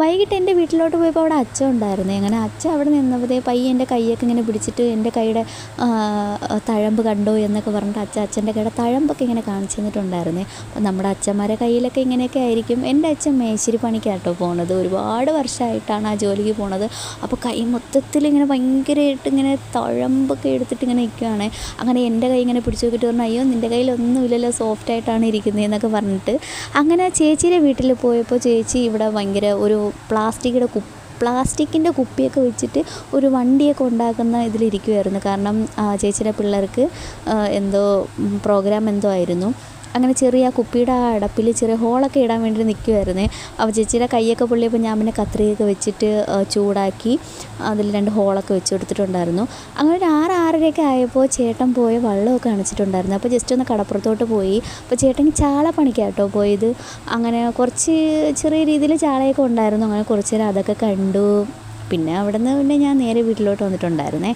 വൈകിട്ട് എൻ്റെ വീട്ടിലോട്ട് പോയപ്പോൾ അവിടെ അച്ഛൻ ഉണ്ടായിരുന്നേ. അങ്ങനെ അച്ഛൻ അവിടെ നിന്നപ്പോഴത്തേ പയ്യെ എൻ്റെ കൈയൊക്കെ ഇങ്ങനെ പിടിച്ചിട്ട് എൻ്റെ കൈയുടെ തഴമ്പ് കണ്ടോ എന്നൊക്കെ പറഞ്ഞിട്ട് അച്ഛൻ്റെ കൈയുടെ തഴമ്പൊക്കെ ഇങ്ങനെ കാണിച്ചു തന്നിട്ടുണ്ടായിരുന്നേ. അപ്പോൾ നമ്മുടെ അച്ഛന്മാരെ കയ്യിലൊക്കെ ഇങ്ങനെയൊക്കെ ആയിരിക്കും. എൻ്റെ അച്ഛൻ മേശിരി പണിക്കാട്ടോ പോണത്. ഒരുപാട് വർഷമായിട്ടാണ് ആ ജോലിക്ക് പോണത്. അപ്പോൾ കൈ മൊത്തത്തിൽ ഇങ്ങനെ ഭയങ്കരമായിട്ട് ഇങ്ങനെ തഴമ്പൊക്കെ എടുത്തിട്ട് ഇങ്ങനെ നിൽക്കുകയാണ്. അങ്ങനെ എൻ്റെ കൈ ഇങ്ങനെ പിടിച്ച് നോക്കിയിട്ട് പറഞ്ഞു, അയ്യോ നിൻ്റെ കയ്യിലൊന്നുമില്ലല്ലോ, സോഫ്റ്റായിട്ടാണ് ഇരിക്കുന്നത് എന്നൊക്കെ പറഞ്ഞിട്ട്. അങ്ങനെ ചേച്ചിയുടെ വീട്ടിൽ പോയപ്പോൾ ചേച്ചി ഇവിടെ ഭയങ്കര ഒരു പ്ലാസ്റ്റിക്കിൻ്റെ കുപ്പിയൊക്കെ വെച്ചിട്ട് ഒരു വണ്ടിയൊക്കെ ഉണ്ടാക്കുന്ന ഇതിലിരിക്കുമായിരുന്നു. കാരണം ചേച്ചിയുടെ പിള്ളേർക്ക് എന്തോ പ്രോഗ്രാം എന്തോ ആയിരുന്നു. അങ്ങനെ ചെറിയ കുപ്പിയുടെ ആ അടപ്പിൽ ചെറിയ ഹോളൊക്കെ ഇടാൻ വേണ്ടി നിൽക്കുമായിരുന്നേ. അപ്പോൾ ചേച്ചിയുടെ കൈയൊക്കെ പൊള്ളിയപ്പോൾ ഞാൻ പിന്നെ കത്രികയൊക്കെ വെച്ചിട്ട് ചൂടാക്കി അതിൽ 2 ഹോളൊക്കെ വെച്ച് കൊടുത്തിട്ടുണ്ടായിരുന്നു. അങ്ങനെ ഒരു 6-6:30 ആയപ്പോൾ ചേട്ടൻ പോയ വള്ളമൊക്കെ അണച്ചിട്ടുണ്ടായിരുന്നു. അപ്പോൾ ജസ്റ്റ് ഒന്ന് കടപ്പുറത്തോട്ട് പോയി. അപ്പോൾ ചേട്ടൻ ചാള പണിക്കാട്ടോ പോയത്. അങ്ങനെ കുറച്ച് ചെറിയ രീതിയിൽ ചാളയൊക്കെ ഉണ്ടായിരുന്നു. അങ്ങനെ കുറച്ച് നേരം അതൊക്കെ കണ്ടു. പിന്നെ അവിടെ നിന്ന് ഞാൻ നേരെ വീട്ടിലോട്ട് വന്നിട്ടുണ്ടായിരുന്നേ.